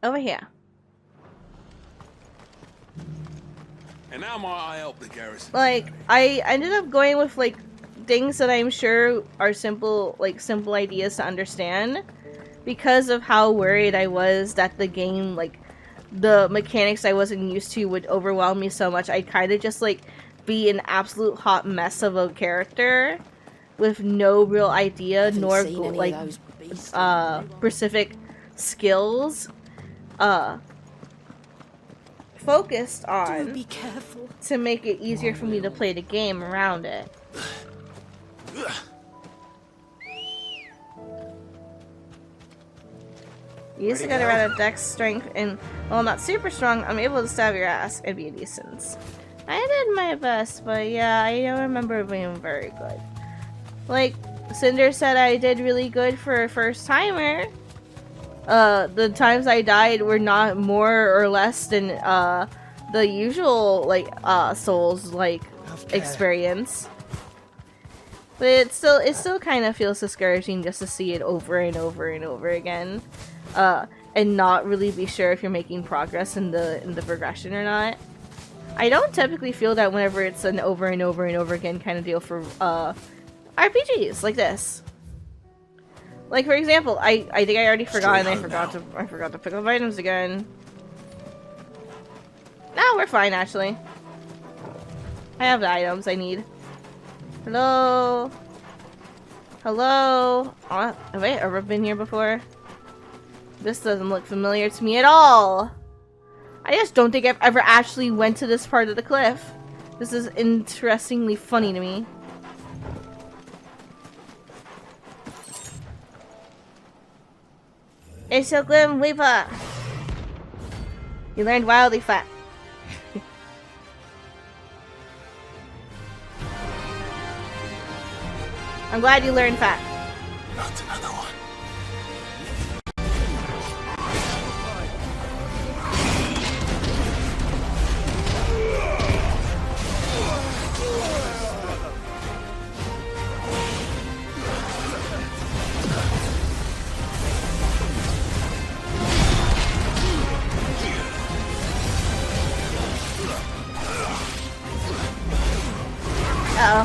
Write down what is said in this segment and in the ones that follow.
Over here. And now I help the garrison. Like, I ended up going with, like, things that I'm sure are simple, like, simple ideas to understand. Because of how worried I was that the game, like, the mechanics I wasn't used to would overwhelm me so much, I'd kind of just, like, be an absolute hot mess of a character with no real idea, nor, like, specific skills, focused on be careful. to make it easier for me to play the game around it. You used to get around a dex strength, and while not super strong, I'm able to stab your ass and be a nuisance. I did my best, but yeah, I don't remember being very good. Like, Cinder said I did really good for a first timer. The times I died were not more or less than, the usual, like, Souls, like, experience. But it still kind of feels discouraging just to see it over and over and over again. And not really be sure if you're making progress in the progression or not. I don't typically feel that whenever it's an over and over and over again kind of deal for, RPGs like this. Like, for example, I think I already forgot and I forgot to pick up items again. No, we're fine, actually. I have the items I need. Hello? Hello? Oh, have I ever been here before? This doesn't look familiar to me at all. I just don't think I've ever actually went to this part of the cliff. This is interestingly funny to me. It's so Glim Weaver. You learned wildly fat. I'm glad you learned fat. Not another one. Uh-oh.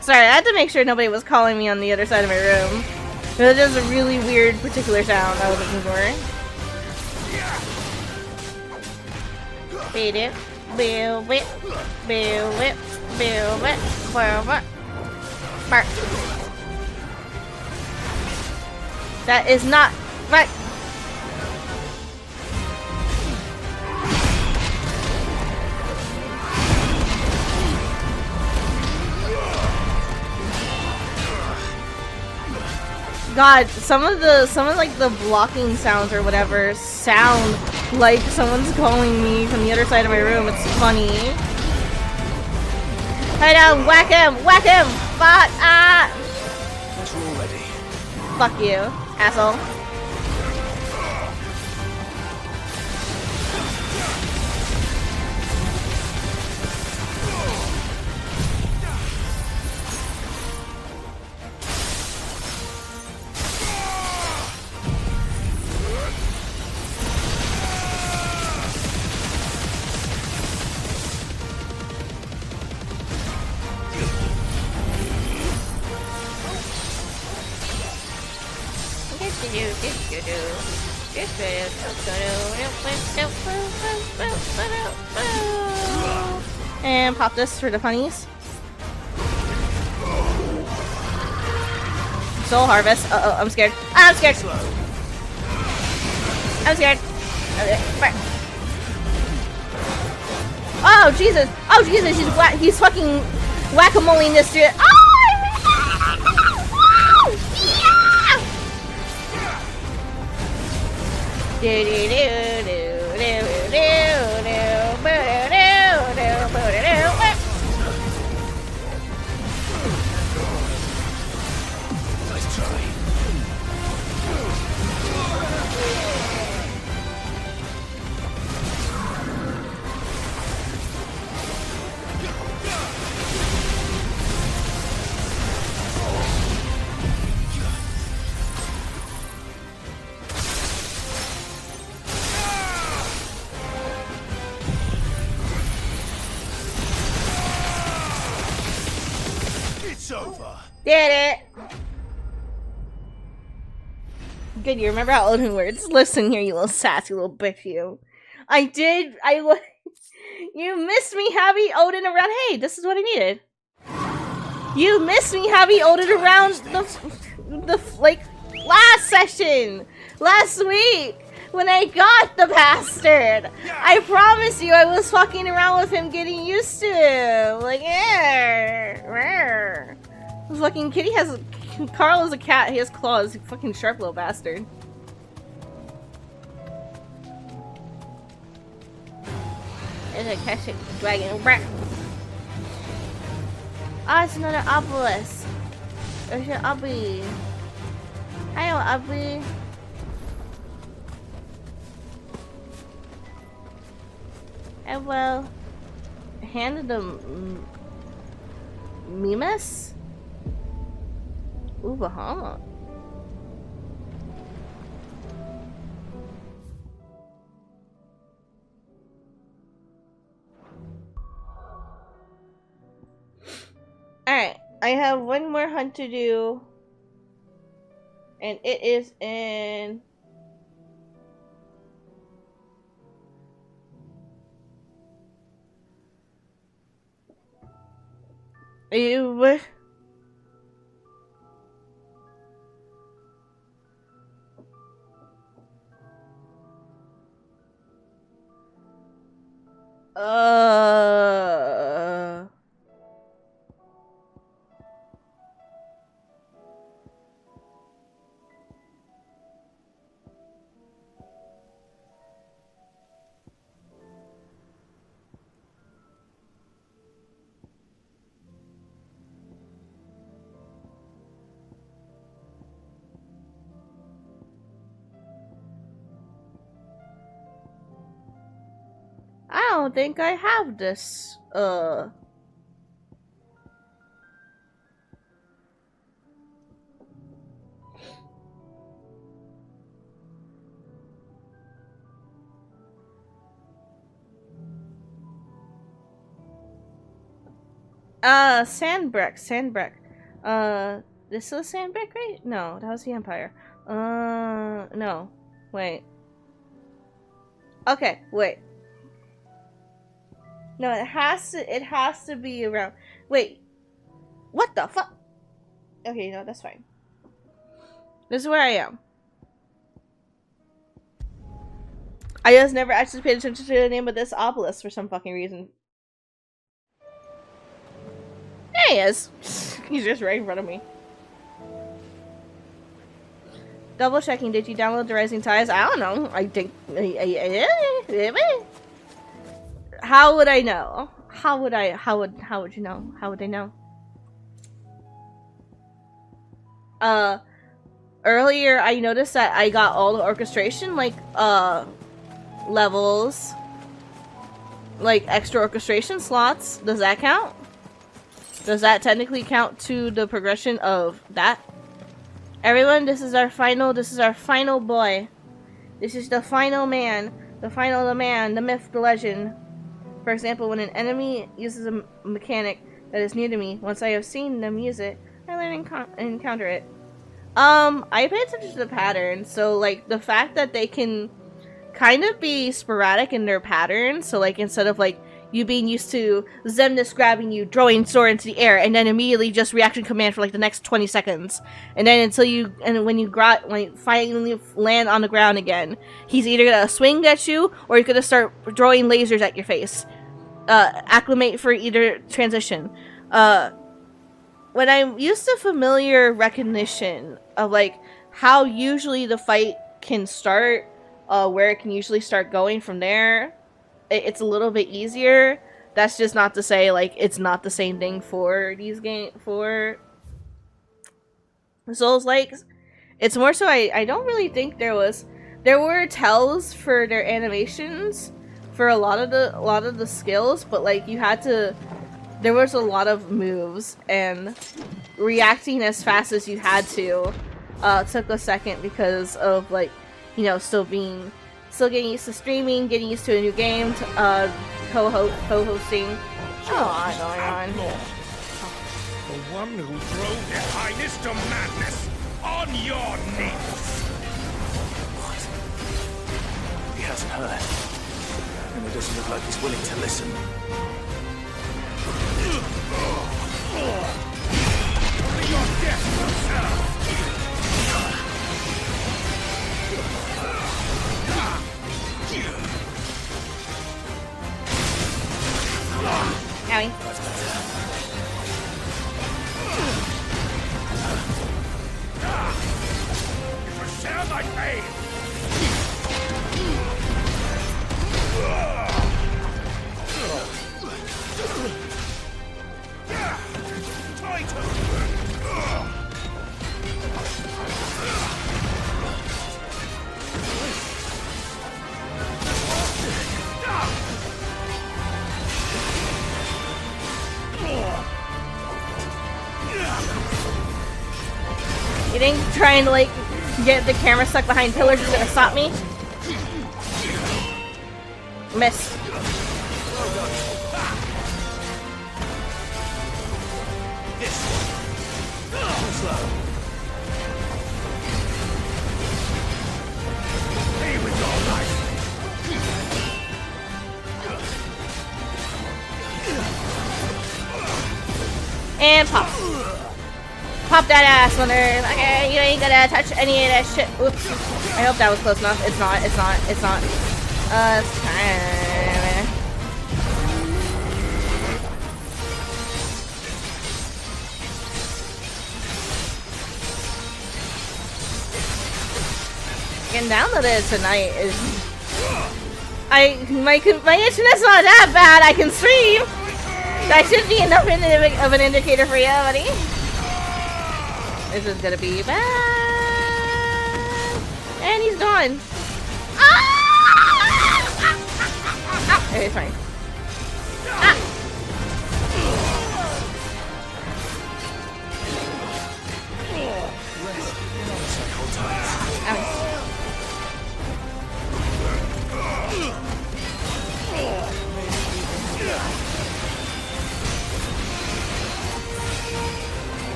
Sorry, I had to make sure nobody was calling me on the other side of my room. It was just a really weird particular sound I was looking for. Beat it. Build it. Build it. Build it. Build it. Bark. That is not right. God, some of like the blocking sounds or whatever sound like someone's calling me from the other side of my room. It's funny. Hey down, whack him, fuck, ah! That's all ready. Fuck you, asshole. And pop this for the funnies. Soul Harvest. Uh-oh, I'm scared. I'm scared. I'm scared. Okay. Oh, Jesus. Oh, Jesus. He's fucking whack-a-moling this shit. Oh! Nice try. over. Did it! Good, you remember how Odin words. Listen here, you little sassy little bitch, you. You missed me having Odin around. Hey, this is what I needed. You missed me having Odin around like, last session! Last week! When I got the bastard! I promise you I was fucking around with him getting used to him. Like, fucking kitty has... Carl is a cat, he has claws. He's a fucking sharp little bastard. There's a catching dragon. Ah, it's another obelisk. There's your obby. Hi, obby. And well, handed them Mimas? Ooh, Bahama. Alright, I have one more hunt to do. And it is in... Ew. I don't think I have this, Sandbreck. This is Sandbreck, right? No, that was the Empire. No. Wait. Okay, wait. No, it has to be around. Wait. What the fuck? Okay, no, that's fine. This is where I am. I just never actually paid attention to the name of this obelisk for some fucking reason. There he is. He's just right in front of me. Double checking. Did you download the Rising Tides? I don't know. I think. How would I know? How would you know? How would they know? Earlier I noticed that I got all the orchestration, like, levels. Like, extra orchestration slots. Does that count? Does that technically count to the progression of that? Everyone, this is our final boy. This is the final man. The myth, the legend. For example, when an enemy uses a mechanic that is new to me, once I have seen them use it, I learn and encounter it. I pay attention to the pattern, so, like, the fact that they can kind of be sporadic in their patterns, so, like, instead of, like, you being used to Zemnis grabbing you, throwing sword into the air, and then immediately just reaction command for, like, the next 20 seconds. And then when you finally land on the ground again, he's either gonna swing at you, or he's gonna start throwing lasers at your face. Acclimate for either transition. When I'm used to familiar recognition of, like, how usually the fight can start, where it can usually start going from there, it's a little bit easier. That's just not to say, like, it's not the same thing for these for Souls-likes. It's more so I don't really think there were tells for their animations for a lot of the skills, but, like, there was a lot of moves, and reacting as fast as you had to took a second because of, like, you know, still getting used to streaming, getting used to a new game, co-hosting. Oh, going on. The one who drove their highness to madness! On your knees! What? He hasn't heard. And it doesn't look like he's willing to listen. Only your death will serve! Owie. That's better. It will share thy pain! You think trying to like get the camera stuck behind pillars is gonna stop me? Miss. Be with your life! And pop. Pop that ass, mother. Okay, you ain't gonna touch any of that shit. Oops. I hope that was close enough. It's not. It's not. It's not. It's kind of... I can download it tonight. My internet's not that bad. I can stream. That should be enough of an indicator for you, buddy. This is gonna be bad. And he's gone. Ah! Okay, it's fine. Ah!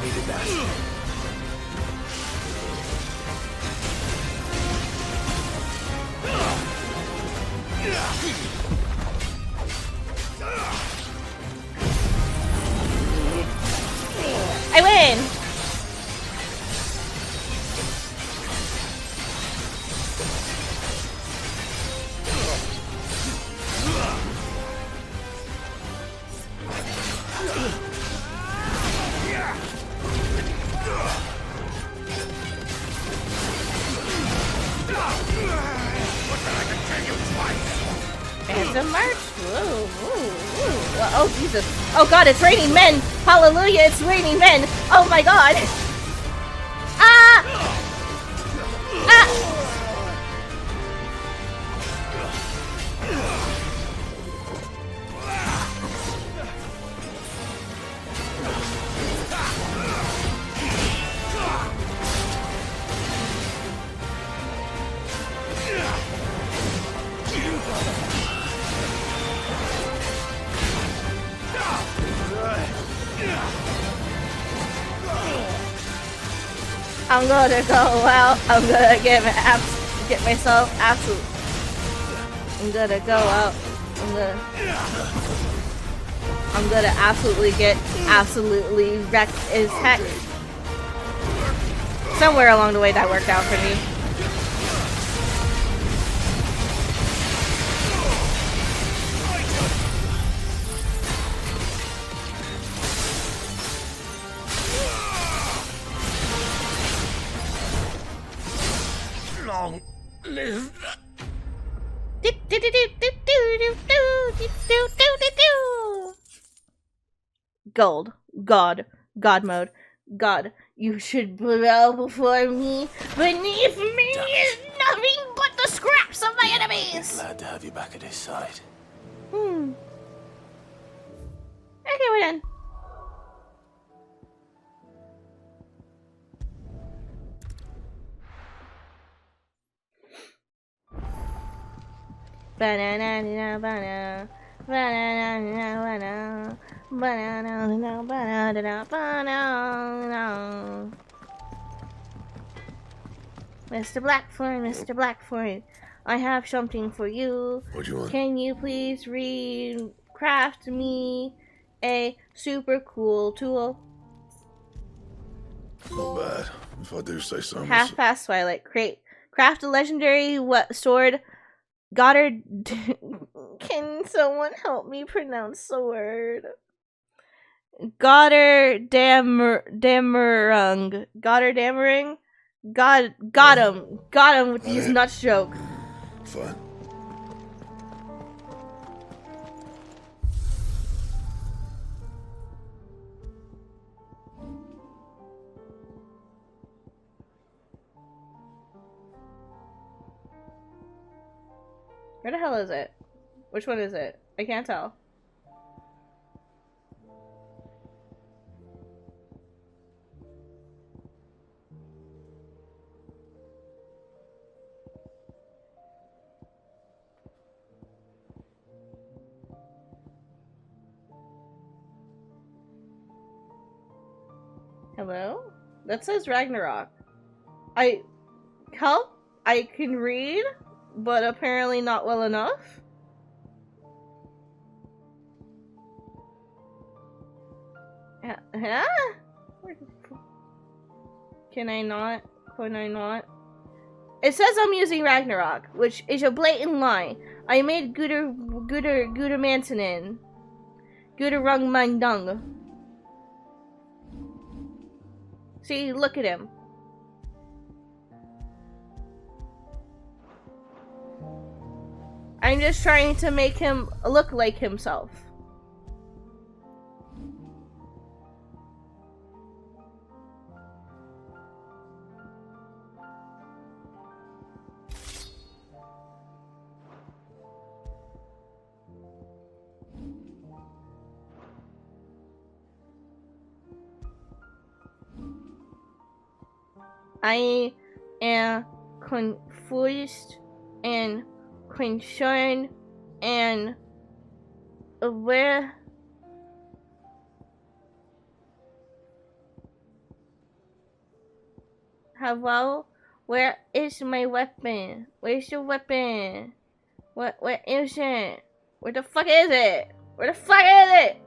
Needed that. I win! Phantom March? Whoa, whoa, whoa. Oh, Jesus. Oh, God, it's raining men! Hallelujah, it's raining men! Oh, my God! Ah! Ah! I'm gonna go out. I'm gonna get myself absolute. I'm gonna go out. I'm gonna absolutely get absolutely wrecked as heck. Somewhere along the way that worked out for me. Long live Gold. God. God mode. God. You should bow before me. Beneath me is nothing but the scraps of my enemies. Glad to have you back at his side. Okay, we're done. Banana, banana, banana, banana, Mr. Blackthorn, Mr. Blackthorn, I have something for you. What do you want? Can you please craft me a super cool tool? Not bad, if I do say so myself. Half past twilight. Craft a legendary sword. Goddard. Can someone help me pronounce the word? Goddard Damerung. Goddard Damerung? Got him with these nuts joke. Fine. Where the hell is it? Which one is it? I can't tell. Hello? That says Ragnarok. I can read, but apparently not well enough. Huh? Can I not? It says I'm using Ragnarok, which is a blatant lie. I made Guder Mansonen. Guder Rung Mandung. See, look at him. I'm just trying to make him look like himself. I am confused and concerned and aware. Hello? Where is my weapon? Where's your weapon? Where is it? Where the fuck is it? Where the fuck is it?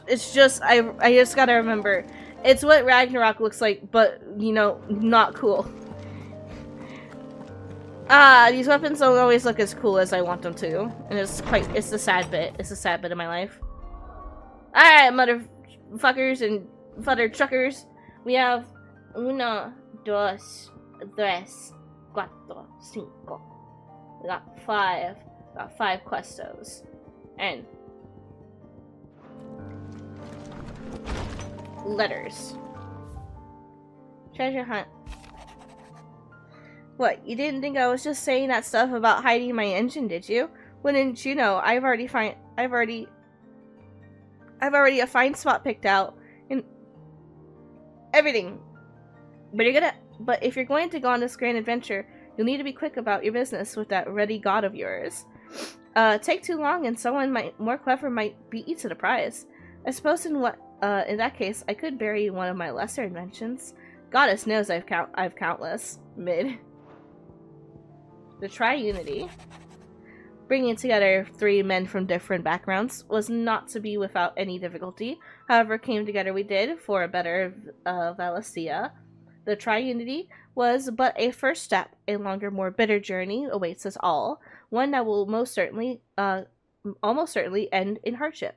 It's just I just gotta remember. It's what Ragnarok looks like, but you know, not cool. These weapons don't always look as cool as I want them to. And it's the sad bit. It's a sad bit of my life. Alright, motherfuckers and fudder truckers. We have uno, dos, tres, cuatro, cinco. We got five. Got 5 questos. And letters. Treasure hunt. What, you didn't think I was just saying that stuff about hiding my engine, did you? Wouldn't you know, I've already a fine spot picked out and everything. But if you're going to go on this grand adventure, you'll need to be quick about your business with that ready god of yours. Take too long and someone more clever might beat you to the prize. I suppose in that case, I could bury one of my lesser inventions. Goddess knows I've countless. Mid. The Tri-Unity. Bringing together 3 men from different backgrounds was not to be without any difficulty. However, came together we did for a better Valencia. The Tri-Unity was but a first step. A longer, more bitter journey awaits us all. One that will almost certainly end in hardship.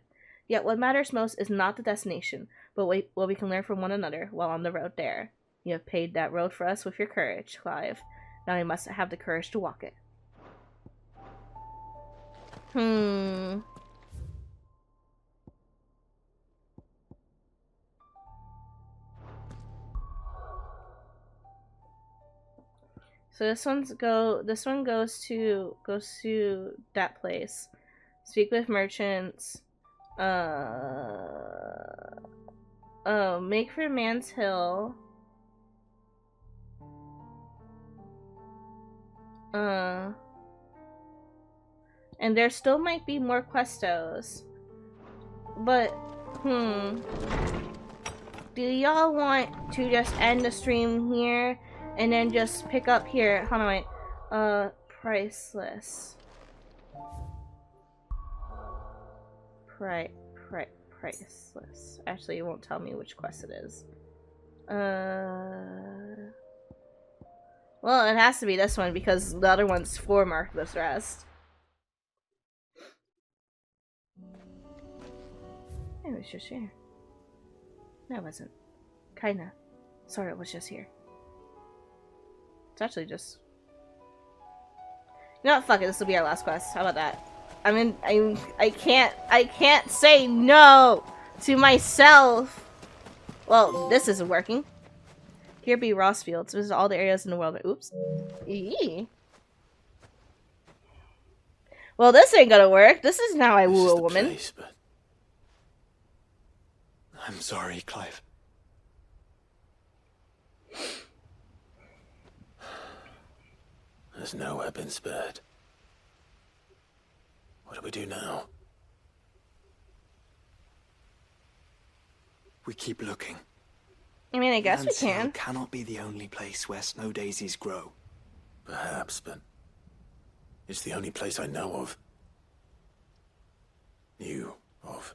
Yet what matters most is not the destination, but what we can learn from one another while on the road there. You have paved that road for us with your courage, Clive. Now we must have the courage to walk it. So this one goes to that place. Speak with merchants. Make for Man's Hill. And there still might be more questos. But, do y'all want to just end the stream here and then just pick up here? Hold on, wait. Priceless. Priceless. Actually, it won't tell me which quest it is. Well, it has to be this one because the other one's for Markless Rest. It was just here. No, it wasn't. Kinda. Sorry, it was just here. It's actually just... You know what? Fuck it. This will be our last quest. How about that? I can't say no to myself. Well, this isn't working. Here be Ross Fields. Visit all the areas in the world. Oops. Eee. Well, this ain't gonna work. This is how I woo a woman. Place, but... I'm sorry, Clive. There's nowhere been spared. What do we do now? We keep looking. I mean, I guess we Lansdale can. Cannot be the only place where snow daisies grow. Perhaps, but it's the only place I know of. Knew of.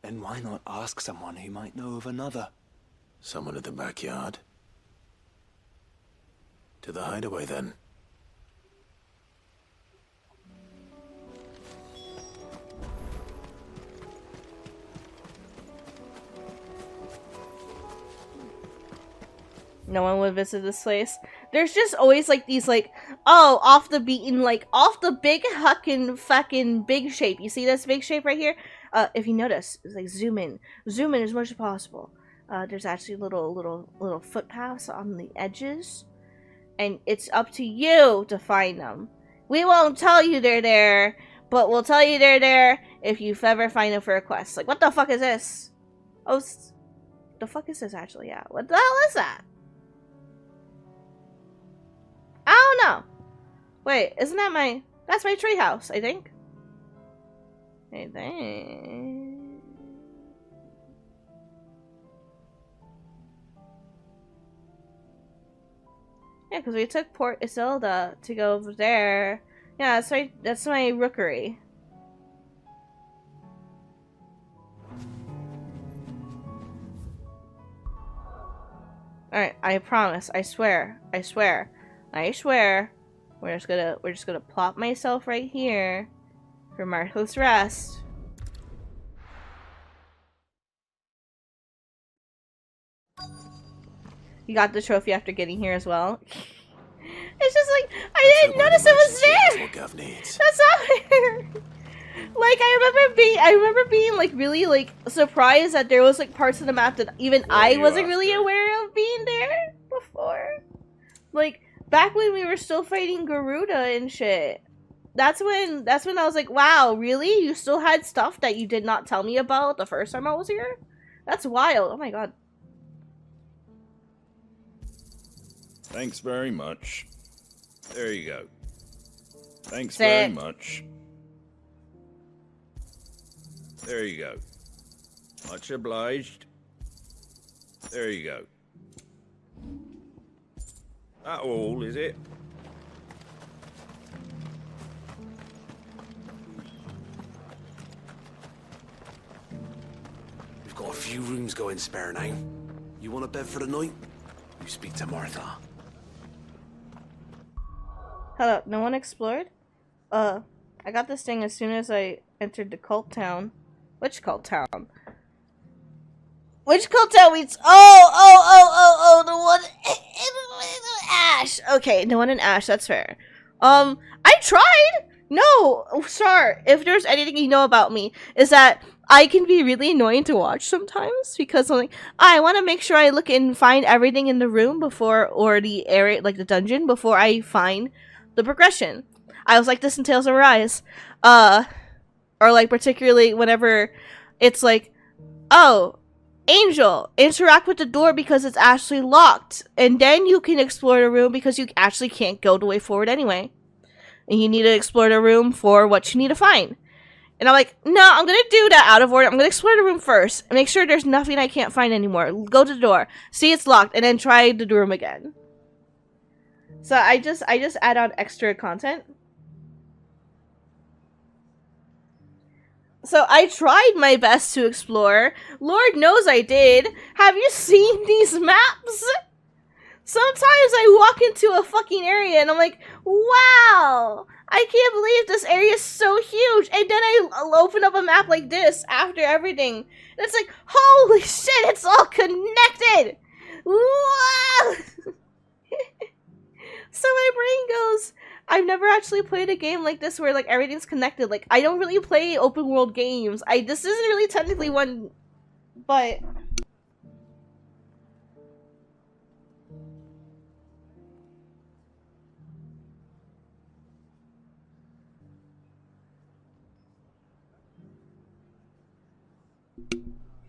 Then why not ask someone who might know of another? Someone in the backyard? To the hideaway, then. No one would visit this place. There's just always like these like, oh, off the beaten, like off the big fucking big shape. You see this big shape right here? If you notice, it's like zoom in as much as possible. There's actually little footpaths on the edges, and it's up to you to find them. We won't tell you they're there, but we'll tell you they're there if you ever find them for a quest. Like, what the fuck is this? Oh, the fuck is this actually? Yeah, what the hell is that? I don't know. Wait, isn't that my... That's my treehouse, I think. I think... Yeah, because we took Port Isilda to go over there. Yeah, that's my rookery. Alright, I promise. I swear. We're just gonna plop myself right here for Markless Rest. You got the trophy after getting here as well. It's just like I didn't notice it was there. That's not fair. Like I remember being like really like surprised that there was like parts of the map that even I wasn't really aware of being there before. Like back when we were still fighting Garuda and shit. That's when I was like, wow, really? You still had stuff that you did not tell me about the first time I was here? That's wild. Oh my god. Thanks very much. There you go. Thanks Sick. very much. There you go. Much obliged. There you go. That all, is it? We've got a few rooms going spare now. You want a bed for the night? You speak to Martha. Hello, no one explored? I got this thing as soon as I entered the cult town. Which cult town? Which cult town means? Oh, the one in Ash. Okay, the one in Ash, that's fair. I tried! No, Star, if there's anything you know about me, is that I can be really annoying to watch sometimes because I'm like, I want to make sure I look and find everything in the room before, or the area, like the dungeon, before I find the progression. I was like this in Tales of Arise. Or like particularly whenever it's like, oh, Angel, interact with the door because it's actually locked. And then you can explore the room because you actually can't go the way forward anyway. And you need to explore the room for what you need to find. And I'm like, no, I'm going to do that out of order. I'm going to explore the room first. And make sure there's nothing I can't find anymore. Go to the door. See it's locked. And then try the room again. So I just add on extra content. So I tried my best to explore. Lord knows I did. Have you seen these maps? Sometimes I walk into a fucking area and I'm like, wow, I can't believe this area is so huge. And then I open up a map like this after everything. And it's like, holy shit, it's all connected. Wow. So my brain goes, I've never actually played a game like this where like everything's connected. Like I don't really play open world games. This isn't really technically one, but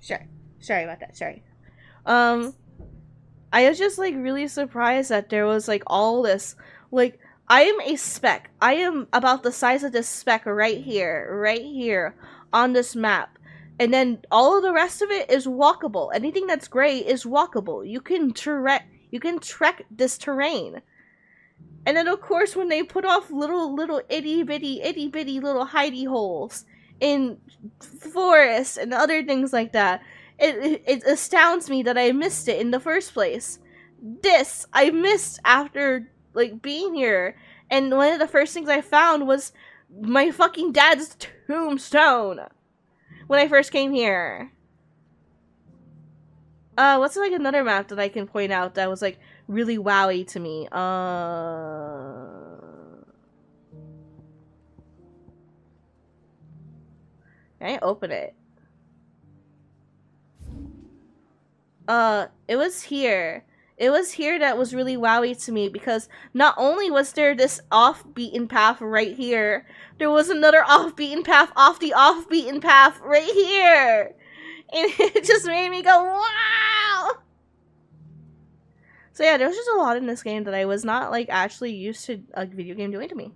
sure. Sorry about that. Sorry. I was just like really surprised that there was like all this. Like I am a speck. I am about the size of this speck right here on this map. And then all of the rest of it is walkable. Anything that's gray is walkable. You can trek this terrain. And then of course when they put off little itty bitty little hidey holes in forests and other things like that, it astounds me that I missed it in the first place. This I missed after like being here, and one of the first things I found was my fucking dad's tombstone when I first came here. What's like another map that I can point out that was like really wowy to me? Can I open it? It was here. It was here that was really wowy to me because not only was there this off-beaten path right here, there was another off-beaten path off the off-beaten path right here. And it just made me go, wow! So yeah, there was just a lot in this game that I was not like actually used to a video game doing to me.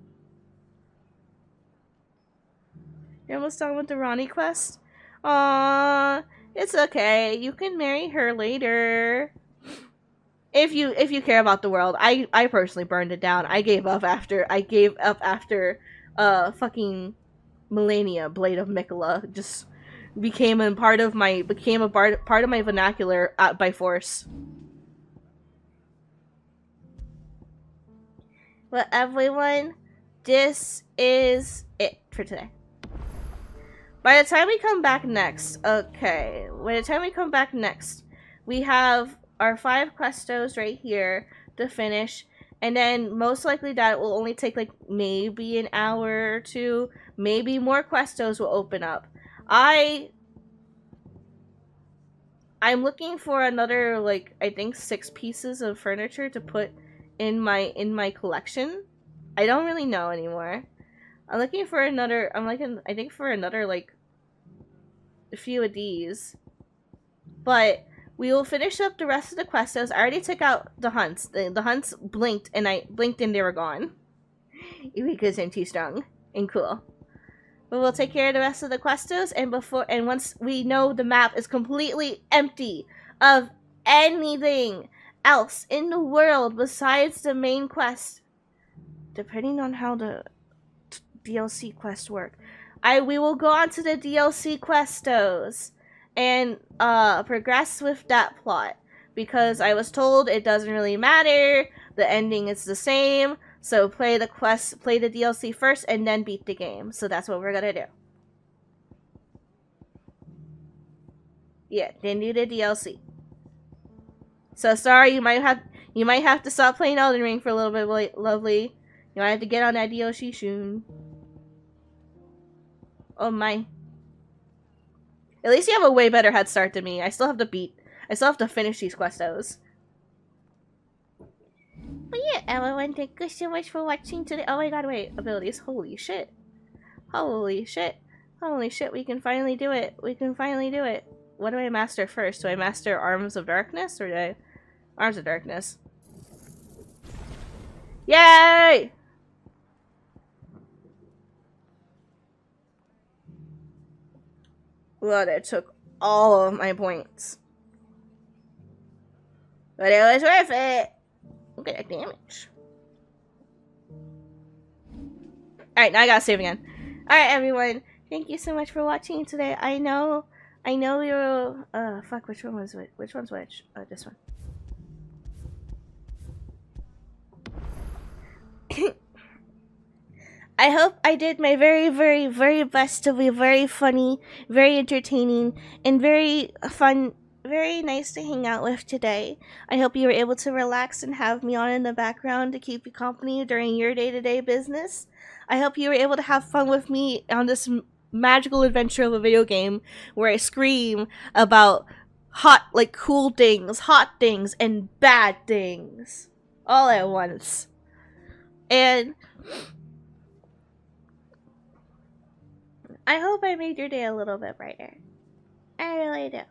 You're almost done with the Ronnie quest? Aww, it's okay. You can marry her later. If you care about the world. I personally burned it down. I gave up after fucking Millennia Blade of Mikola just became a part of my vernacular by force. Well, everyone, this is it for today. By the time we come back next, we have our 5 questos right here to finish, and then most likely that will only take like maybe an hour or 2, maybe more questos will open up. I'm looking for another like I think 6 pieces of furniture to put in my collection. I don't really know anymore. I'm looking for another. I think for another like a few of these, but we will finish up the rest of the questos. I already took out the hunts. The hunts blinked, and I blinked and they were gone. Because I'm too strong and cool. But we'll take care of the rest of the questos, and once we know the map is completely empty of anything else in the world besides the main quest, depending on how the DLC quests work, we will go on to the DLC questos and progress with that plot, because I was told it doesn't really matter, the ending is the same, so play the quest, play the DLC first, and then beat the game. So that's what we're gonna do. Yeah, then do the DLC. So sorry, you might have to stop playing Elden Ring for a little bit, lovely. You might have to get on that DLC soon. Oh my. At least you have a way better head start than me. I still have to finish these questos. But yeah, everyone, thank you so much for watching today. Oh my god, wait, abilities. Holy shit. Holy shit. Holy shit, we can finally do it. We can finally do it. what do I master first? Do I master Arms of Darkness or do I... Arms of Darkness. Yay! Well, that took all of my points. But it was worth it. Look at that damage. Alright, now I gotta save again. Alright, everyone. Thank you so much for watching today. I know we were... fuck, which one was which? Which one's which? Oh, this one. I hope I did my very, very, very best to be very funny, very entertaining, and very fun, very nice to hang out with today. I hope you were able to relax and have me on in the background to keep you company during your day-to-day business. I hope you were able to have fun with me on this magical adventure of a video game where I scream about cool things, hot things, and bad things all at once. And I hope I made your day a little bit brighter. I really do.